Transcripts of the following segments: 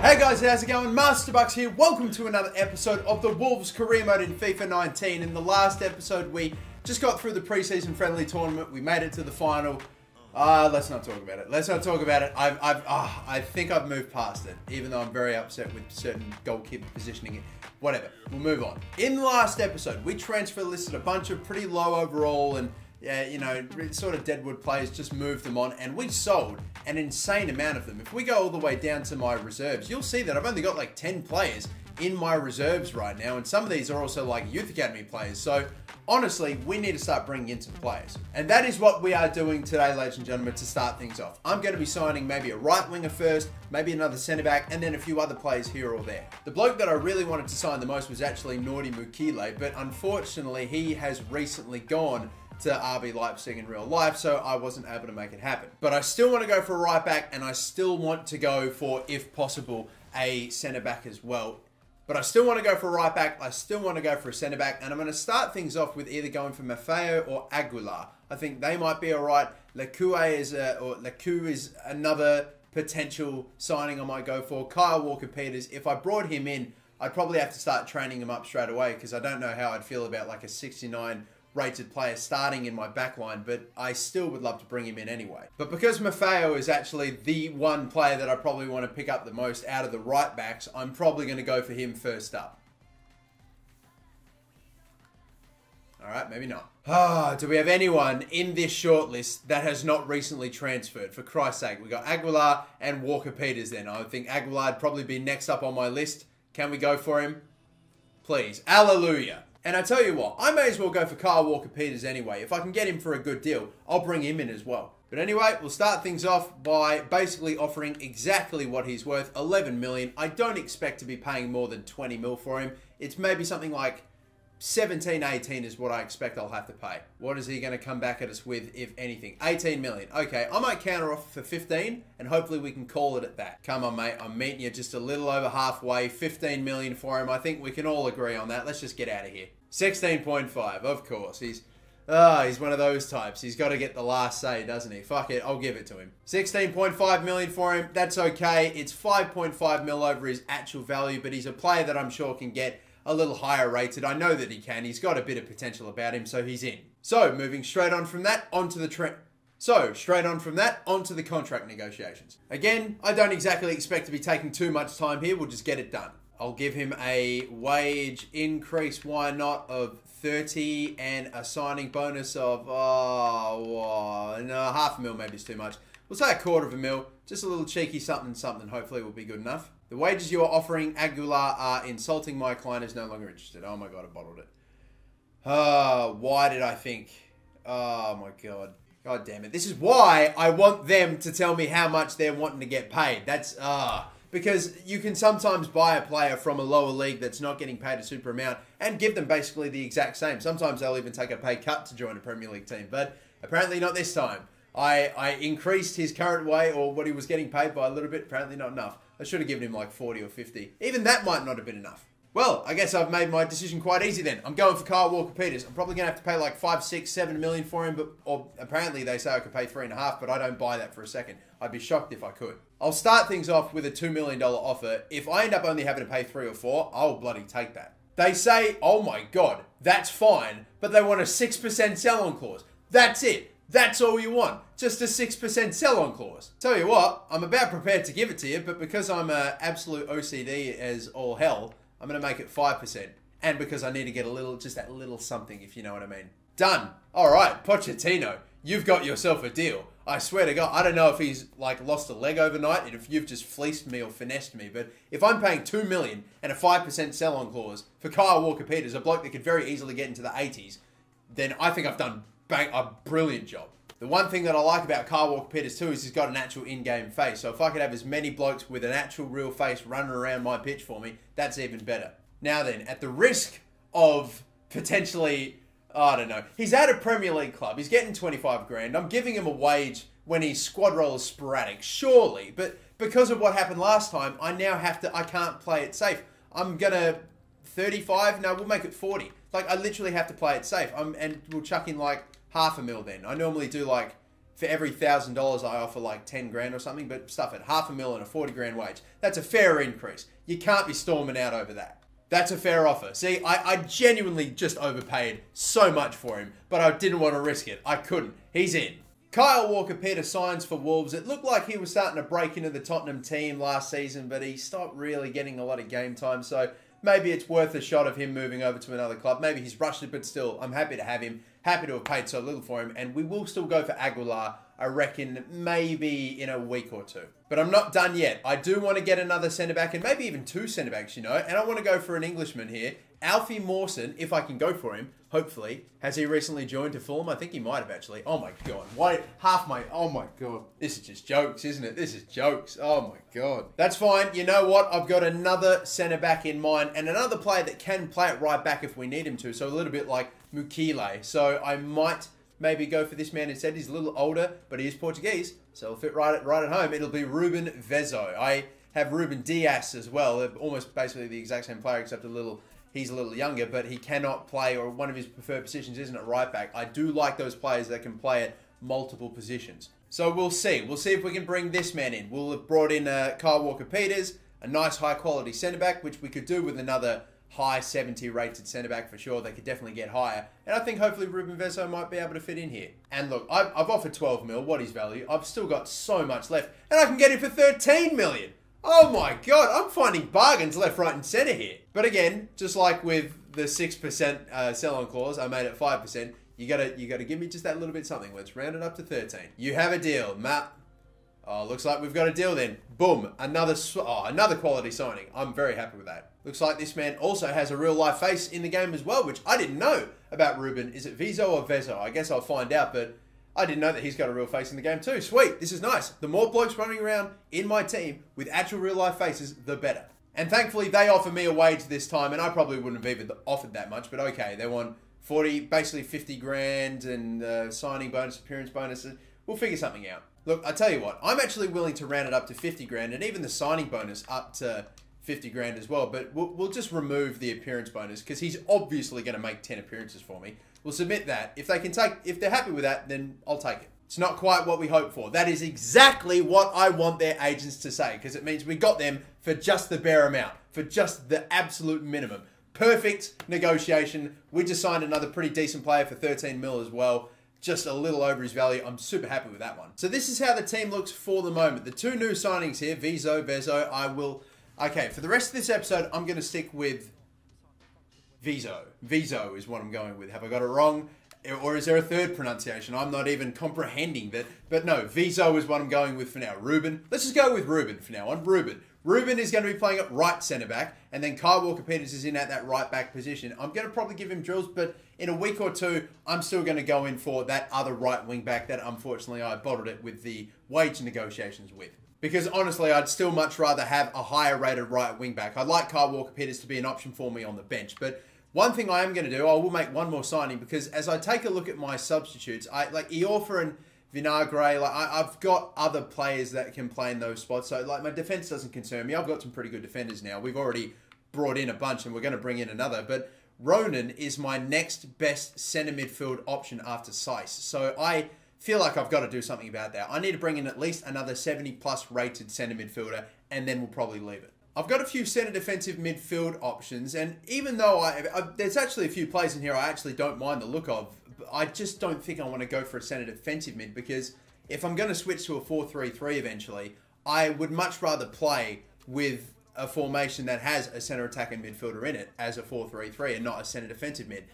Hey guys, how's it going? MasterBucks here. Welcome to another episode of the Wolves career mode in FIFA 19. In the last episode, we just got through the preseason friendly tournament. We made it to the final. Let's not talk about it. Let's not talk about it. I think I've moved past it, even though I'm very upset with certain goalkeeper positioning it. Whatever, we'll move on. In the last episode, we transfer listed a bunch of pretty low overall and you know, sort of deadwood players, just moved them on, and we sold an insane amount of them. If we go all the way down to my reserves, you'll see that I've only got like 10 players in my reserves right now, and some of these are also like youth academy players. So honestly, we need to start bringing in some players, and that is what we are doing today, ladies and gentlemen. To start things off, I'm going to be signing maybe a right winger first, maybe another centre back, and then a few other players here or there. The bloke that I really wanted to sign the most was actually Nordi Mukile, but unfortunately he has recently gone to RB Leipzig in real life, so I wasn't able to make it happen. But I still want to go for a right back, and I still want to go for, if possible, a centre back as well. But I still want to go for a right back, I still want to go for a centre back, and I'm going to start things off with either going for Maffeo or Aguilar. I think they might be alright. Lecu is another potential signing I might go for. Kyle Walker-Peters, if I brought him in, I'd probably have to start training him up straight away, because I don't know how I'd feel about like a 69 rated player starting in my backline, but I still would love to bring him in anyway. But because Maffeo is actually the one player that I probably want to pick up the most out of the right backs, I'm probably going to go for him first up. Alright, maybe not. Do we have anyone in this shortlist that has not recently transferred? For Christ's sake, we got Aguilar and Walker-Peters then. I think Aguilar would probably be next up on my list. Can we go for him? Please. Hallelujah. And I tell you what, I may as well go for Kyle Walker-Peters anyway. If I can get him for a good deal, I'll bring him in as well. But anyway, we'll start things off by basically offering exactly what he's worth, 11 million. I don't expect to be paying more than 20 mil for him. It's maybe something like 17, 18 is what I expect I'll have to pay. What is he going to come back at us with, if anything? 18 million. Okay, I might counter offer for 15, and hopefully we can call it at that. Come on, mate. I'm meeting you just a little over halfway. 15 million for him. I think we can all agree on that. Let's just get out of here. 16.5, of course. He's one of those types. He's got to get the last say, doesn't he? Fuck it, I'll give it to him. 16.5 million for him. That's okay. It's 5.5 mil over his actual value, but he's a player that I'm sure can get a little higher rated. I know that he can. He's got a bit of potential about him, so he's in. So, moving straight on from that, onto the contract negotiations. Again, I don't exactly expect to be taking too much time here. We'll just get it done. I'll give him a wage increase, why not, of 30 and a signing bonus of, no, half a mil maybe is too much. We'll say a quarter of a mil. Just a little cheeky something hopefully will be good enough. The wages you are offering Aguilar are insulting. My client is no longer interested. Oh my god, I bottled it. Why did I think? Oh my god. God damn it. This is why I want them to tell me how much they're wanting to get paid. That's, because you can sometimes buy a player from a lower league that's not getting paid a super amount and give them basically the exact same. Sometimes they'll even take a pay cut to join a Premier League team, but apparently not this time. I increased his current way, or what he was getting paid, by a little bit. Apparently not enough. I should have given him like 40 or 50. Even that might not have been enough. Well, I guess I've made my decision quite easy then. I'm going for Kyle Walker-Peters. I'm probably going to have to pay like 5, 6, 7 million for him, or apparently they say I could pay 3.5, but I don't buy that for a second. I'd be shocked if I could. I'll start things off with a $2 million offer. If I end up only having to pay 3 or 4, I'll bloody take that. They say, oh my god, that's fine, but they want a 6% sell-on clause. That's it. That's all you want. Just a 6% sell-on clause. Tell you what, I'm about prepared to give it to you, but because I'm an absolute OCD as all hell, I'm going to make it 5%. And because I need to get a little, just that little something, if you know what I mean. Done. All right, Pochettino, you've got yourself a deal. I swear to God, I don't know if he's like lost a leg overnight and if you've just fleeced me or finessed me, but if I'm paying 2 million and a 5% sell-on clause for Kyle Walker-Peters, a bloke that could very easily get into the 80s, then I think I've done a brilliant job. The one thing that I like about Kyle Walker-Peters too is he's got an actual in-game face. So if I could have as many blokes with an actual real face running around my pitch for me, that's even better. Now then, at the risk of potentially, I don't know, he's at a Premier League club. He's getting 25 grand. I'm giving him a wage when his squad role is sporadic, surely. But because of what happened last time, I now have to, I can't play it safe. I'm going to 35. No, we'll make it 40. Like, I literally have to play it safe. And we'll chuck in like half a mil then. I normally do like for every $1,000 I offer like 10 grand or something, but stuff at $500,000 and a 40 grand wage. That's a fair increase. You can't be storming out over that. That's a fair offer. See, I genuinely just overpaid so much for him, but I didn't want to risk it. I couldn't. He's in. Kyle Walker-Peters signs for Wolves. It looked like he was starting to break into the Tottenham team last season, but he stopped really getting a lot of game time, so maybe it's worth a shot of him moving over to another club. Maybe he's rushed it, but still, I'm happy to have him. Happy to have paid so little for him. And we will still go for Aguilar, I reckon, maybe in a week or two. But I'm not done yet. I do want to get another centre-back, and maybe even two centre-backs, you know. And I want to go for an Englishman here. Alfie Morrison, if I can go for him, hopefully. Has he recently joined to Fulham? I think he might have, actually. Oh, my God. Why? Oh, my God. This is just jokes, isn't it? This is jokes. Oh, my God. That's fine. You know what? I've got another centre-back in mind, and another player that can play it right back if we need him to. So a little bit like Mukile. So I might maybe go for this man instead. He's a little older, but he is Portuguese, so he'll fit right at home. It'll be Ruben Vezo. I have Ruben Dias as well. They're almost basically the exact same player, except he's a little younger, but he cannot play, or one of his preferred positions isn't at right back. I do like those players that can play at multiple positions. So we'll see. We'll see if we can bring this man in. We'll have brought in Kyle Walker-Peters, a nice high-quality centre-back, which we could do with another high 70 rated centre-back for sure. They could definitely get higher. And I think hopefully Ruben Vezo might be able to fit in here. And look, I've offered 12 mil. What is value? I've still got so much left. And I can get him for 13 million. Oh my God, I'm finding bargains left, right and centre here. But again, just like with the 6% sell-on clause, I made it 5%. You gotta give me just that little bit something. Let's round it up to 13. You have a deal, Matt. Oh, looks like we've got a deal then. Boom, another quality signing. I'm very happy with that. Looks like this man also has a real life face in the game as well, which I didn't know about Ruben. Is it Vizo or Vezo? I guess I'll find out, but I didn't know that he's got a real face in the game too. Sweet, this is nice. The more blokes running around in my team with actual real life faces, the better. And thankfully, they offer me a wage this time, and I probably wouldn't have even offered that much, but okay, they want 40, basically 50 grand and signing bonus, appearance bonuses. We'll figure something out. Look, I tell you what, I'm actually willing to round it up to 50 grand and even the signing bonus up to 50 grand as well, but we'll just remove the appearance bonus because he's obviously going to make 10 appearances for me. We'll submit that. If they're happy with that, then I'll take it. It's not quite what we hoped for. That is exactly what I want their agents to say, because it means we got them for just the bare amount, for just the absolute minimum. Perfect negotiation. We just signed another pretty decent player for 13 mil as well. Just a little over his value. I'm super happy with that one. So this is how the team looks for the moment. The two new signings here, Vizo, Vezo, okay, for the rest of this episode, I'm going to stick with Vizo. Vizo is what I'm going with. Have I got it wrong? Or is there a third pronunciation? I'm not even comprehending that. But no, Vizo is what I'm going with for now. Ruben. Let's just go with Ruben for now on. Ruben is going to be playing at right centre-back. And then Kyle Walker-Peters is in at that right-back position. I'm going to probably give him drills, but in a week or two, I'm still going to go in for that other right wing-back that unfortunately I bottled it with the wage negotiations with. Because honestly, I'd still much rather have a higher rated right wing-back. I'd like Kyle Walker-Peters to be an option for me on the bench. But one thing I am going to do, I will make one more signing, because as I take a look at my substitutes, like Iorfa and Vinagre, like I've got other players that can play in those spots. So like my defense doesn't concern me. I've got some pretty good defenders now. We've already brought in a bunch and we're going to bring in another. But Ronan is my next best centre midfield option after Seiss. So I feel like I've got to do something about that. I need to bring in at least another 70 plus rated centre midfielder, and then we'll probably leave it. I've got a few centre defensive midfield options, and even though there's actually a few players in here I actually don't mind the look of, I just don't think I want to go for a centre defensive mid, because if I'm going to switch to a 4-3-3 eventually, I would much rather play with a formation that has a centre attacking midfielder in it as a 4-3-3 and not a centre defensive mid.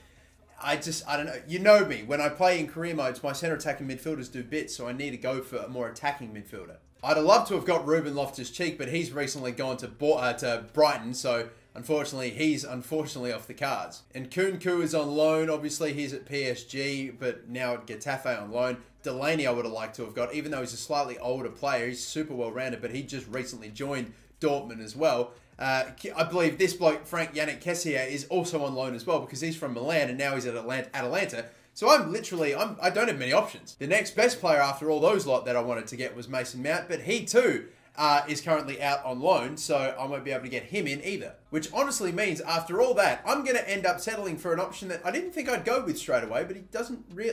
I don't know. You know me. When I play in career modes, my centre attacking midfielders do bits, so I need to go for a more attacking midfielder. I'd have loved to have got Ruben Loftus-Cheek, but he's recently gone to Brighton, so unfortunately, he's off the cards. And Nkunku is on loan. Obviously, he's at PSG, but now at Getafe on loan. Delaney I would have liked to have got, even though he's a slightly older player. He's super well-rounded, but he just recently joined Dortmund as well. I believe this bloke, Frank Yannick Kessier, is also on loan as well, because he's from Milan and now he's at Atalanta. So I don't have many options. The next best player after all those lot that I wanted to get was Mason Mount, but he too is currently out on loan, so I won't be able to get him in either. Which honestly means, after all that, I'm going to end up settling for an option that I didn't think I'd go with straight away, but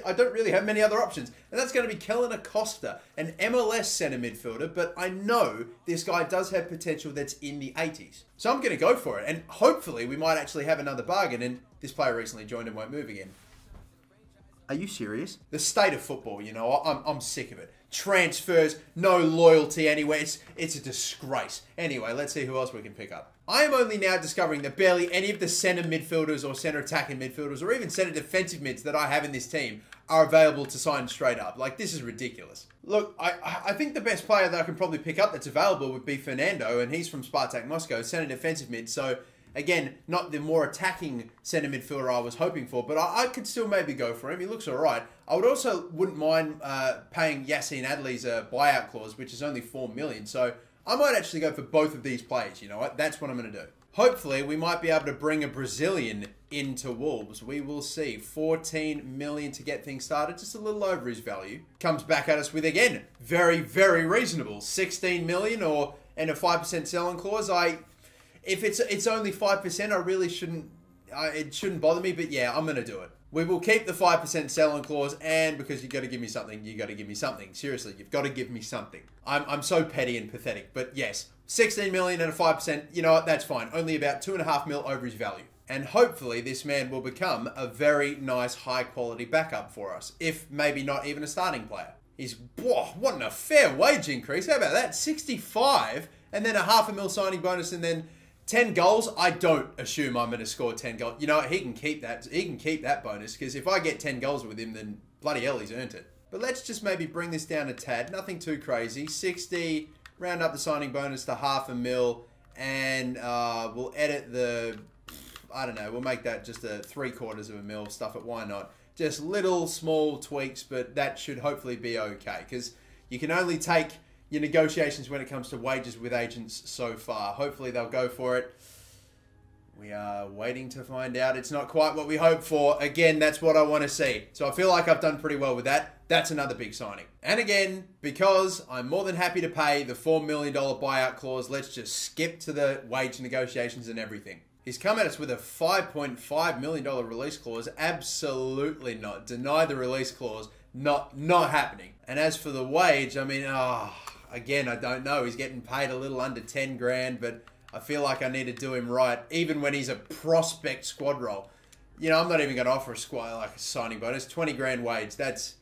I don't really have many other options. And that's going to be Kellen Acosta, an MLS centre midfielder, but I know this guy does have potential that's in the 80s. So I'm going to go for it, and hopefully we might actually have another bargain, and this player recently joined and won't move again. Are you serious? The state of football, you know, I'm sick of it. Transfers, no loyalty anywhere. It's a disgrace. Anyway, let's see who else we can pick up. I am only now discovering that barely any of the centre midfielders or centre attacking midfielders or even centre defensive mids that I have in this team are available to sign straight up. Like, this is ridiculous. Look, I think the best player that I can probably pick up that's available would be Fernando, and he's from Spartak Moscow, centre defensive mid, so again, not the more attacking centre midfielder I was hoping for, but I could still maybe go for him. He looks all right. I would also wouldn't mind paying Yassine Adli's buyout clause, which is only $4 million. So I might actually go for both of these players. You know what? That's what I'm going to do. Hopefully, we might be able to bring a Brazilian into Wolves. We will see. 14 million to get things started. Just a little over his value. Comes back at us with, again, very, very reasonable. 16 million and a 5% selling clause. If it's only 5%, I really shouldn't, it shouldn't bother me, but yeah, I'm going to do it. We will keep the 5% selling clause, and because you got to give me something, you got to give me something. Seriously, you've got to give me something. I'm so petty and pathetic, but yes, 16 million and a 5%, you know what, that's fine. Only about 2.5 mil over his value. And hopefully this man will become a very nice, high quality backup for us, if maybe not even a starting player. What a fair wage increase. How about that? 65, and then a $0.5 mil signing bonus, and then 10 goals. I don't assume I'm going to score 10 goals. You know, he can keep that. He can keep that bonus, because if I get 10 goals with him, then bloody hell, he's earned it. But let's just maybe bring this down a tad. Nothing too crazy. 60, round up the signing bonus to $0.5 mil, and we'll edit the, I don't know, we'll make that just a 3/4 mil, stuff it, why not? Just little small tweaks, but that should hopefully be okay, because you can only take your negotiations when it comes to wages with agents so far. Hopefully they'll go for it. We are waiting to find out. It's not quite what we hoped for. Again, that's what I want to see. So I feel like I've done pretty well with that. That's another big signing. And again, because I'm more than happy to pay the $4 million buyout clause, let's just skip to the wage negotiations and everything. He's come at us with a $5.5 million release clause. Absolutely not. Deny the release clause. Not happening. And as for the wage, I mean, again, I don't know. He's getting paid a little under 10 grand, but I feel like I need to do him right, even when he's a prospect squad role. You know, I'm not even going to offer a squad like a signing bonus. 20 grand wage. That's,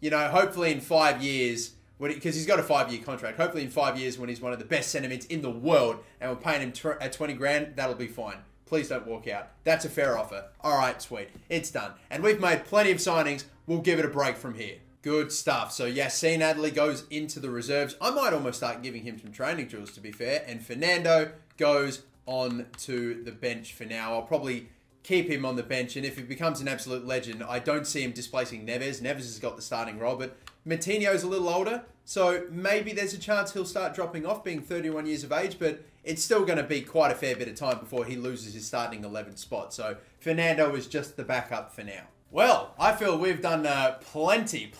you know, hopefully in 5 years, because he's got a 5-year contract. Hopefully in 5 years, when he's one of the best centre mids in the world, and we're paying him at 20 grand, that'll be fine. Please don't walk out. That's a fair offer. All right, sweet. It's done. And we've made plenty of signings. We'll give it a break from here. Good stuff. So Yassine Adli goes into the reserves. I might almost start giving him some training drills, to be fair. And Fernando goes on to the bench for now. I'll probably keep him on the bench. And if he becomes an absolute legend, I don't see him displacing Neves. Neves has got the starting role, but Matinho's a little older. So maybe there's a chance he'll start dropping off, being 31 years of age. But it's still going to be quite a fair bit of time before he loses his starting 11 spot. So Fernando is just the backup for now. Well, I feel we've done plenty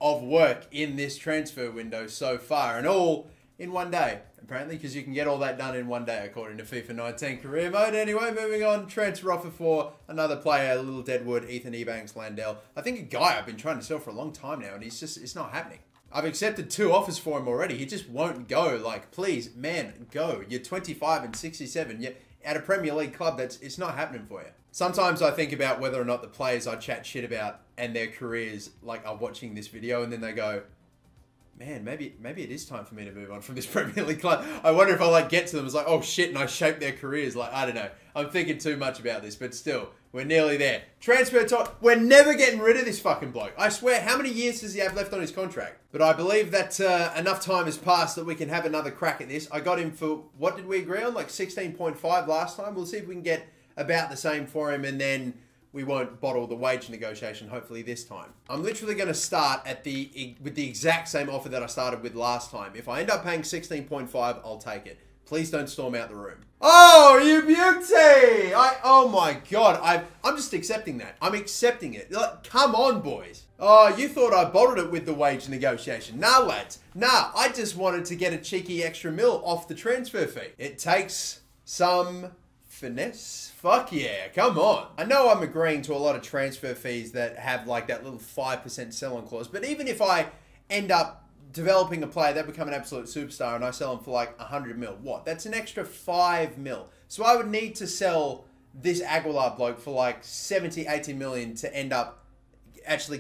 of work in this transfer window so far, and all in one day, apparently, because you can get all that done in one day, according to FIFA 19 career mode. Anyway, moving on, transfer offer for another player, Little Deadwood, Ethan Ebanks, Landell. I think a guy I've been trying to sell for a long time now, and it's not happening. I've accepted 2 offers for him already. He just won't go. Like, please, man, go. You're 25 and 67. You're at a Premier League club. It's not happening for you. Sometimes I think about whether or not the players I chat shit about and their careers, like, are watching this video, and then they go, man, maybe it is time for me to move on from this Premier League club. I wonder if I, like, get to them, it's like, oh shit, and I shape their careers. Like, I don't know. I'm thinking too much about this, but still, we're nearly there. Transfer time. We're never getting rid of this fucking bloke. I swear, how many years does he have left on his contract? But I believe that enough time has passed that we can have another crack at this. I got him for, what did we agree on? Like 16.5 last time. We'll see if we can get about the same for him, and then we won't bottle the wage negotiation, hopefully this time. I'm literally going to start with the exact same offer that I started with last time. If I end up paying 16.5, I'll take it. Please don't storm out the room. Oh, you beauty! Oh my God, I'm just accepting that. I'm accepting it. Like, come on, boys. Oh, you thought I bottled it with the wage negotiation. Nah, lads. Nah, I just wanted to get a cheeky extra mil off the transfer fee. It takes some finesse. Fuck yeah, come on. I know I'm agreeing to a lot of transfer fees that have like that little 5% sell-on clause, but even if I end up developing a player that become an absolute superstar and I sell him for like 100 mil, what? That's an extra 5 mil. So I would need to sell this Aguilar bloke for like 70, 80 million to end up actually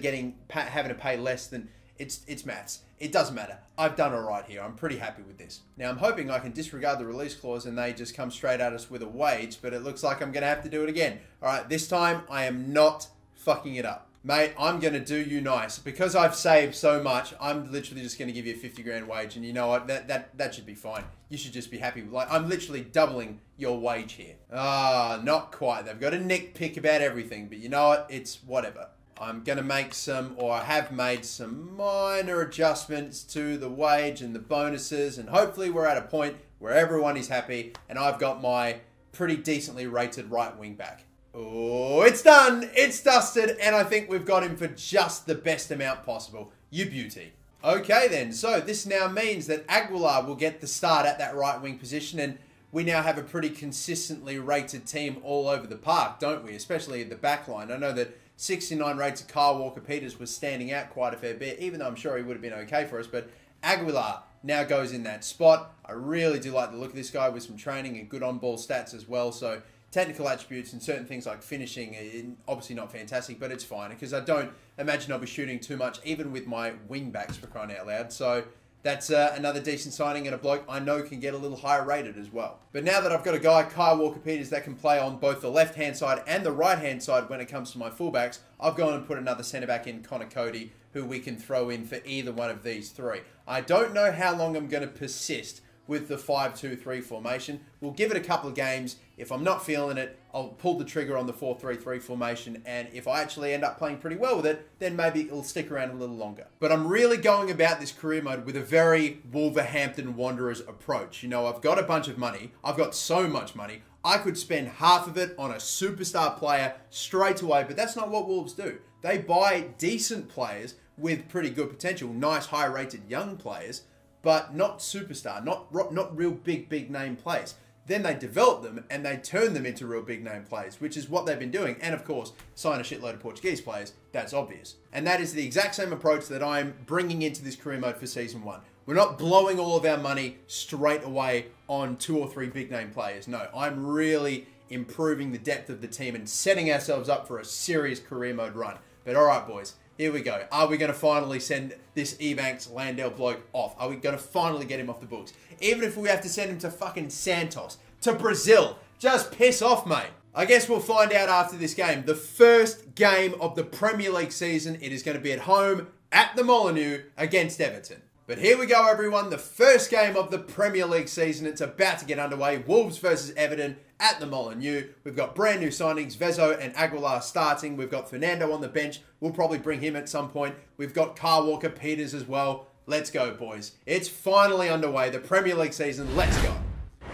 having to pay less than, it's maths. It doesn't matter. I've done all right here. I'm pretty happy with this. Now I'm hoping I can disregard the release clause and they just come straight at us with a wage, but it looks like I'm going to have to do it again. All right, this time I am not fucking it up. Mate, I'm going to do you nice. Because I've saved so much, I'm literally just going to give you a 50 grand wage. And you know what? That should be fine. You should just be happy. Like, I'm literally doubling your wage here. Not quite. They've got a nitpick about everything. But you know what? It's whatever. I'm going to make some, or I have made some minor adjustments to the wage and the bonuses. And hopefully we're at a point where everyone is happy. And I've got my pretty decently rated right wing back. Oh, it's done. It's dusted. And I think we've got him for just the best amount possible. You beauty. Okay then. So this now means that Aguilar will get the start at that right wing position. And we now have a pretty consistently rated team all over the park, don't we? Especially at the back line. I know that 69 rated Kyle Walker-Peters was standing out quite a fair bit, even though I'm sure he would have been okay for us. But Aguilar now goes in that spot. I really do like the look of this guy with some training and good on-ball stats as well. So technical attributes and certain things like finishing are obviously not fantastic, but it's fine because I don't imagine I'll be shooting too much, even with my wing backs, for crying out loud. So that's another decent signing and a bloke I know can get a little higher rated as well. But now that I've got a guy, Kyle Walker-Peters, that can play on both the left-hand side and the right-hand side when it comes to my fullbacks, I've gone and put another centre-back in, Connor Cody, who we can throw in for either one of these three. I don't know how long I'm going to persist with the 5-2-3 formation. We'll give it a couple of games. If I'm not feeling it, I'll pull the trigger on the 4-3-3 formation, and if I actually end up playing pretty well with it, then maybe it'll stick around a little longer. But I'm really going about this career mode with a very Wolverhampton Wanderers approach. You know, I've got a bunch of money. I've got so much money. I could spend half of it on a superstar player straight away, but that's not what Wolves do. They buy decent players with pretty good potential, nice high-rated young players, but not superstar, not real big name players. Then they develop them and they turn them into real big name players, which is what they've been doing. And of course, sign a shitload of Portuguese players. That's obvious. And that is the exact same approach that I'm bringing into this career mode for Season 1. We're not blowing all of our money straight away on 2 or 3 big name players. No, I'm really improving the depth of the team and setting ourselves up for a serious career mode run. But all right, boys. Here we go. Are we going to finally send this Ebanks Landell bloke off? Are we going to finally get him off the books? Even if we have to send him to fucking Santos, to Brazil. Just piss off, mate. I guess we'll find out after this game. The first game of the Premier League season. It is going to be at home at the Molineux against Everton. But here we go, everyone. The first game of the Premier League season. It's about to get underway. Wolves versus Everton at the Molineux. We've got brand new signings, Vezo and Aguilar starting. We've got Fernando on the bench. We'll probably bring him at some point. We've got Kyle Walker-Peters as well. Let's go, boys. It's finally underway. The Premier League season. Let's go.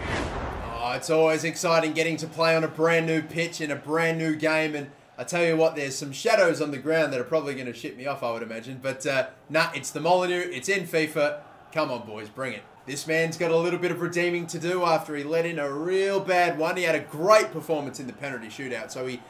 Oh, it's always exciting getting to play on a brand new pitch in a brand new game. And I tell you what, there's some shadows on the ground that are probably going to shit me off, I would imagine. But, nah, it's the Molineux. It's in FIFA. Come on, boys. Bring it. This man's got a little bit of redeeming to do after he let in a real bad one. He had a great performance in the penalty shootout. So he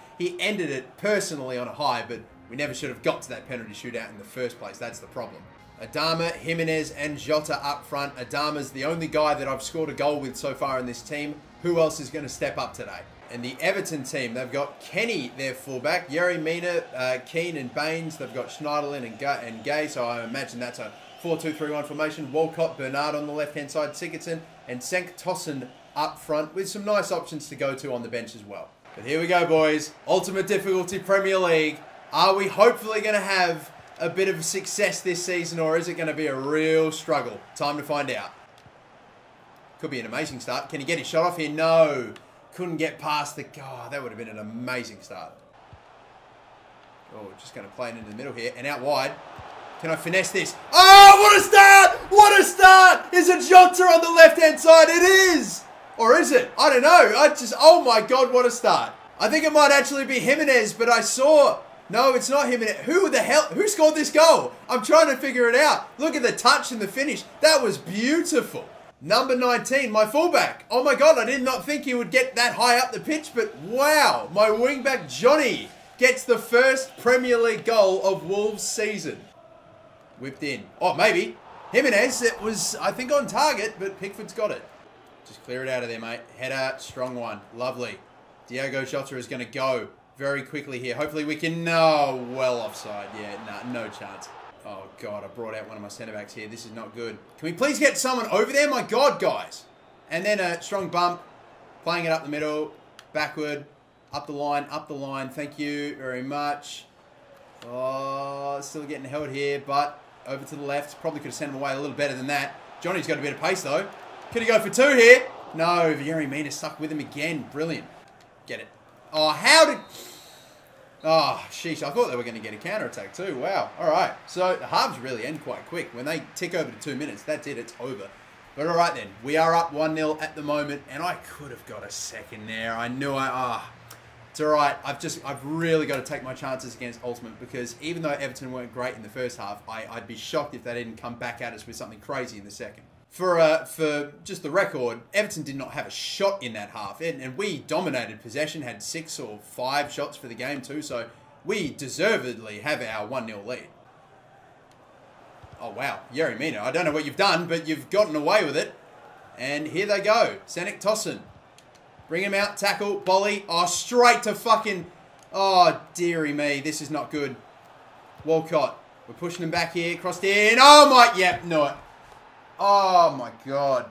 ended it personally on a high, but we never should have got to that penalty shootout in the first place. That's the problem. Adama, Jimenez, and Jota up front. Adama's the only guy that I've scored a goal with so far in this team. Who else is going to step up today? And the Everton team, they've got Kenny, their fullback, Yerry Mina, Keane and Baines. They've got Schneiderlin and Gay, so I imagine that's a 4-2-3-1 formation. Walcott, Bernard on the left-hand side, Sigurdsson, and Senk Tossen up front with some nice options to go to on the bench as well. But here we go, boys. Ultimate difficulty Premier League. Are we hopefully going to have a bit of success this season, or is it going to be a real struggle? Time to find out. Could be an amazing start. Can he get his shot off here? No. Couldn't get past the... Oh, that would have been an amazing start. Oh, just going to play it into the middle here. And out wide. Can I finesse this? Oh, what a start! What a start! Is it Jota on the left-hand side? It is! Or is it? I don't know. Oh my God, what a start. I think it might actually be Jimenez, but I saw No, it's not him. Who the hell? Who scored this goal? I'm trying to figure it out. Look at the touch and the finish. That was beautiful. Number 19, my fullback. Oh my God, I did not think he would get that high up the pitch, but wow. My wingback, Johnny, gets the first Premier League goal of Wolves season. Whipped in. Oh, maybe. Jimenez, it was, I think, on target, but Pickford's got it. Just clear it out of there, mate. Header, strong one. Lovely. Diogo Jota is going to go very quickly here. Hopefully we can... No, well offside. Yeah, no chance. Oh, God, I brought out one of my centre-backs here. This is not good. Can we please get someone over there? My God, guys. And then a strong bump. Playing it up the middle. Backward. Up the line. Thank you very much. Oh, still getting held here, but over to the left. Probably could have sent him away a little better than that. Johnny's got a bit of pace, though. Could he go for two here? No, Yerry Mina stuck with him again. Brilliant. Get it. Oh, how did... Oh, sheesh. I thought they were going to get a counter-attack too. Wow. All right. So the halves really end quite quick. When they tick over to 2 minutes, that's it. It's over. But all right then. We are up 1-0 at the moment, and I could have got a second there. I knew it's all right. I've really got to take my chances against Ultimate because even though Everton weren't great in the first half, I'd be shocked if they didn't come back at us with something crazy in the second. For just the record, Everton did not have a shot in that half. And we dominated possession, had 6 or 5 shots for the game too. So we deservedly have our 1-0 lead. Oh, wow. Yerry Mina, I don't know what you've done, but you've gotten away with it. And here they go. Senik Tosin. Bring him out, tackle, volley. Oh, straight to fucking... Oh, dearie me. This is not good. Walcott. We're pushing him back here. Crossed in. Oh, my... Yep, no it. Oh, my God.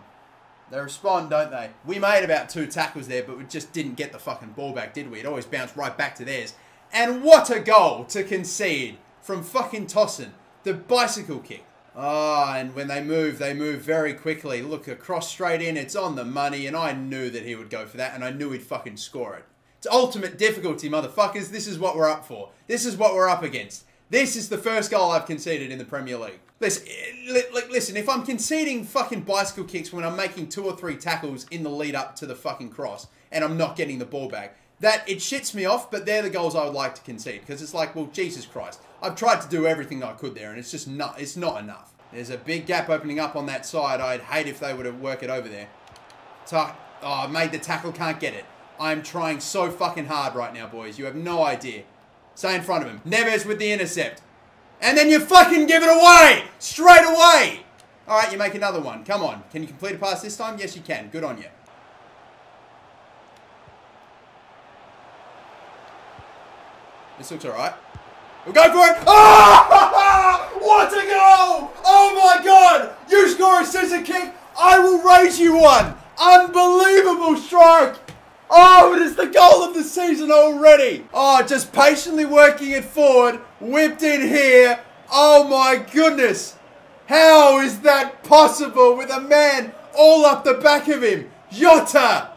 They respond, don't they? We made about 2 tackles there, but we just didn't get the fucking ball back, did we? It always bounced right back to theirs. And what a goal to concede from fucking Tosin. The bicycle kick. Oh, and when they move very quickly. Look, across straight in, it's on the money, and I knew that he would go for that, and I knew he'd fucking score it. It's ultimate difficulty, motherfuckers. This is what we're up for. This is what we're up against. This is the first goal I've conceded in the Premier League. Listen, if I'm conceding fucking bicycle kicks when I'm making 2 or 3 tackles in the lead up to the fucking cross, and I'm not getting the ball back, that it shits me off, but they're the goals I would like to concede, because it's like, well, Jesus Christ. I've tried to do everything I could there, and it's just not, it's not enough. There's a big gap opening up on that side. I'd hate if they were to work it over there. Oh, I made the tackle, can't get it. I'm trying so fucking hard right now, boys. You have no idea. Stay in front of him. Neves with the intercept. And then you fucking give it away! Straight away! Alright, you make another one. Come on. Can you complete a pass this time? Yes, you can. Good on you. This looks alright. We'll go for it! Oh! What a goal! Oh my God! You score a scissor kick, I will raise you one! Unbelievable strike! Oh, it is the goal of the season already! Oh, just patiently working it forward, whipped in here. Oh my goodness! How is that possible with a man all up the back of him? Jota!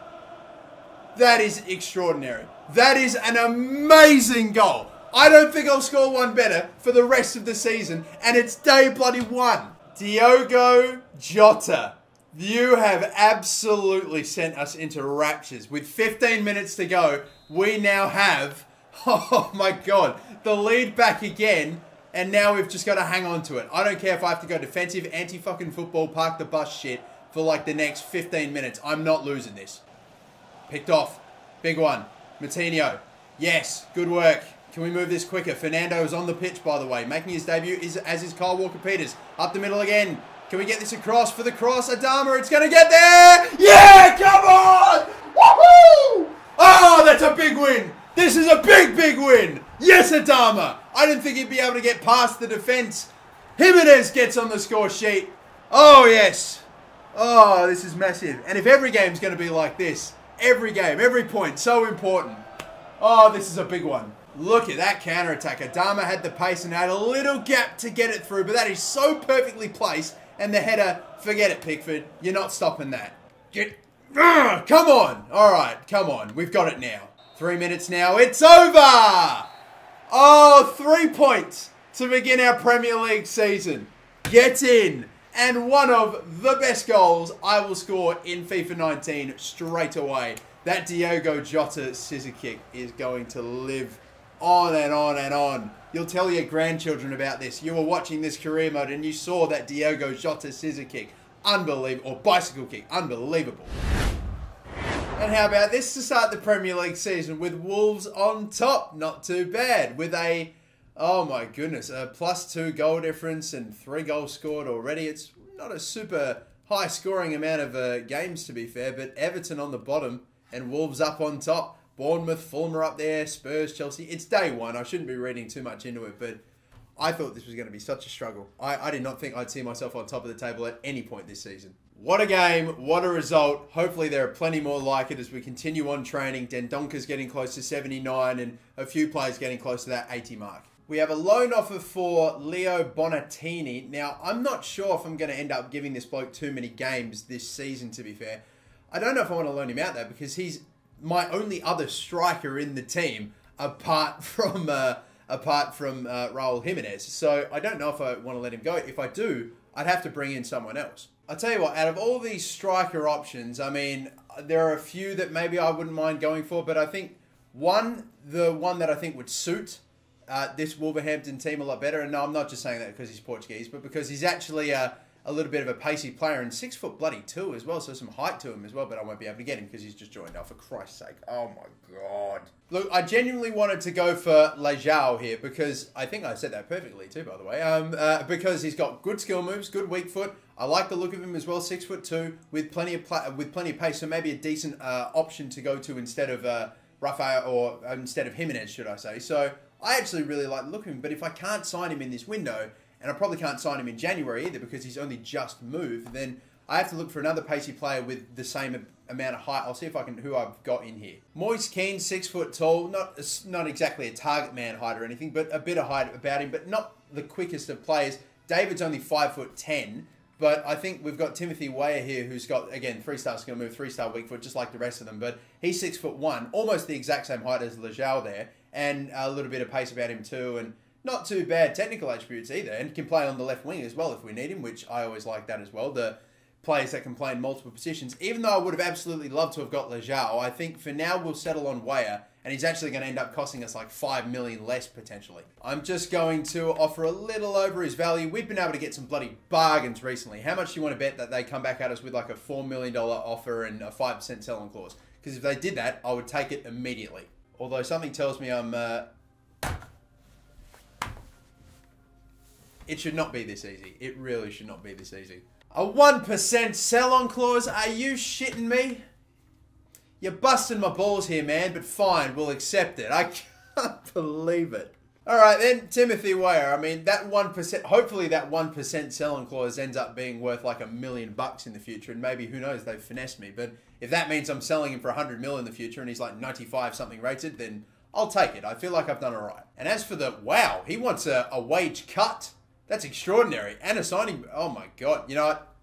That is extraordinary. That is an amazing goal. I don't think I'll score one better for the rest of the season, and it's day bloody 1. Diogo Jota. You have absolutely sent us into raptures. With 15 minutes to go, we now have, oh my God, the lead back again, and now we've just got to hang on to it. I don't care if I have to go defensive, anti-fucking football, park the bus shit for like the next 15 minutes. I'm not losing this. Picked off. Big one. Matinho. Yes, good work. Can we move this quicker? Fernando is on the pitch, by the way. Making his debut, as is Kyle Walker-Peters. Up the middle again. Can we get this across for the cross? Adama, it's going to get there! Yeah, come on! Woohoo! Oh, that's a big win! This is a big, big win! Yes, Adama! I didn't think he'd be able to get past the defence. Jimenez gets on the score sheet. Oh, yes. Oh, this is massive. And if every game's going to be like this, every game, every point, so important. Oh, this is a big one. Look at that counter-attack. Adama had the pace and had a little gap to get it through, but that is so perfectly placed. And the header, forget it, Pickford. You're not stopping that. Come on. All right, come on. We've got it now. 3 minutes now. It's over. Oh, 3 points to begin our Premier League season. Get in. And one of the best goals I will score in FIFA 19 straight away. That Diogo Jota scissor kick is going to live On and on and on. You'll tell your grandchildren about this. You were watching this career mode and you saw that Diogo Jota scissor kick. Unbelievable. Or bicycle kick. Unbelievable. And how about this to start the Premier League season with Wolves on top? Not too bad. With a, oh my goodness, a +2 goal difference and 3 goals scored already. It's not a super high scoring amount of games to be fair, but Everton on the bottom and Wolves up on top. Bournemouth, Fulham are up there, Spurs, Chelsea. It's day one. I shouldn't be reading too much into it, but I thought this was going to be such a struggle. I did not think I'd see myself on top of the table at any point this season. What a game. What a result. Hopefully there are plenty more like it as we continue on training. Dendonka's getting close to 79 and a few players getting close to that 80 mark. We have a loan offer for Leo Bonatini. Now, I'm not sure if I'm going to end up giving this bloke too many games this season, to be fair. I don't know if I want to loan him out, though, because he's my only other striker in the team apart from Raul Jimenez. So I don't know if I want to let him go. If I do, I'd have to bring in someone else. I'll tell you what, out of all these striker options, I mean, there are a few that maybe I wouldn't mind going for, but I think the one that I think would suit this Wolverhampton team a lot better, and no, I'm not just saying that because he's Portuguese, but because he's actually a little bit of a pacey player and 6 foot bloody 2 as well, so some height to him as well, but I won't be able to get him because he's just joined up, for Christ's sake. Oh my God. Look, I genuinely wanted to go for Leão here because I think I said that perfectly too, by the way, because he's got good skill moves, good weak foot. I like the look of him as well, 6 foot 2 with plenty of pace, so maybe a decent option to go to instead of Rafael or instead of Jimenez, should I say. So I actually really like the look of him, but if I can't sign him in this window, and I probably can't sign him in January either because he's only just moved, then I have to look for another pacey player with the same amount of height. I'll see if I can who I've got in here. Moise Kean, 6 foot tall, not exactly a target man height or anything, but a bit of height about him, but not the quickest of players. David's only 5'10", but I think we've got Timothy Weah here, who's got, again, 3-star skill move, 3-star weak foot, just like the rest of them, but he's 6'1", almost the exact same height as Leão there, and a little bit of pace about him too, and not too bad technical attributes either, and can play on the left wing as well if we need him, which I always like that as well. The players that can play in multiple positions. Even though I would have absolutely loved to have got Leão, I think for now we'll settle on Weah, and he's actually going to end up costing us like 5 million less potentially. I'm just going to offer a little over his value. We've been able to get some bloody bargains recently. How much do you want to bet that they come back at us with like a $4 million offer and a 5% sell-on clause? Because if they did that, I would take it immediately. Although something tells me it should not be this easy. It really should not be this easy. A 1% sell-on clause? Are you shitting me? You're busting my balls here, man, but fine, we'll accept it. I can't believe it. All right, then, Timothy Weah. I mean, that 1%, hopefully that 1% sell-on clause ends up being worth like $1 million in the future, and maybe, who knows, they've finessed me. But if that means I'm selling him for 100 mil in the future and he's like 95 something rated, then I'll take it. I feel like I've done all right. And as for the, wow, he wants a wage cut. That's extraordinary. And a signing, oh my God. You know what?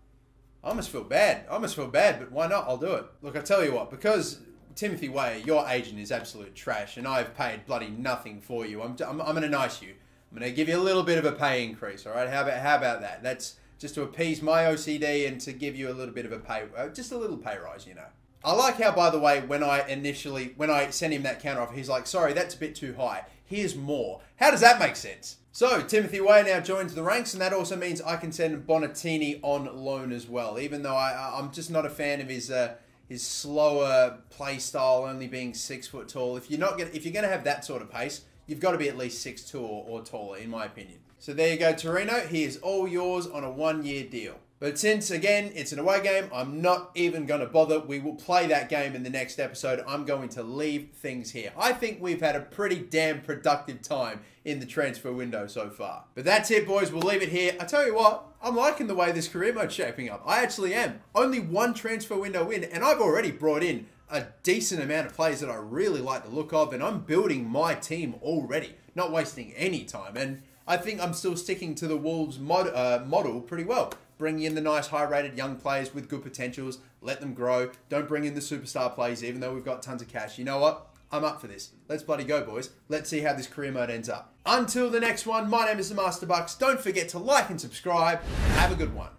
I almost feel bad. But why not? I'll do it. Look, I tell you what, because Timothy Weah, your agent is absolute trash, and I've paid bloody nothing for you. I'm going to nice you. I'm going to give you a little bit of a pay increase, all right? How about that? That's just to appease my OCD and to give you a little bit of a pay, just a little pay rise, you know. I like how, by the way, when I sent him that counter offer, he's like, sorry, that's a bit too high. Here's more. How does that make sense? So, Timothy Weah now joins the ranks, and that also means I can send Bonatini on loan as well, even though I'm just not a fan of his slower play style, only being 6 foot tall. If you're going to have that sort of pace, you've got to be at least 6'2" or taller, in my opinion. So there you go, Torino. He is all yours on a 1-year deal. But since, again, it's an away game, I'm not even going to bother. We will play that game in the next episode. I'm going to leave things here. I think we've had a pretty damn productive time in the transfer window so far. But that's it, boys. We'll leave it here. I tell you what, I'm liking the way this career mode's shaping up. I actually am. Only one transfer window in, and I've already brought in a decent amount of players that I really like the look of, and I'm building my team already, not wasting any time. And I think I'm still sticking to the Wolves model pretty well. Bring in the nice high-rated young players with good potentials. Let them grow. Don't bring in the superstar players, even though we've got tons of cash. You know what? I'm up for this. Let's bloody go, boys. Let's see how this career mode ends up. Until the next one, my name is the MasterBucks. Don't forget to like and subscribe. Have a good one.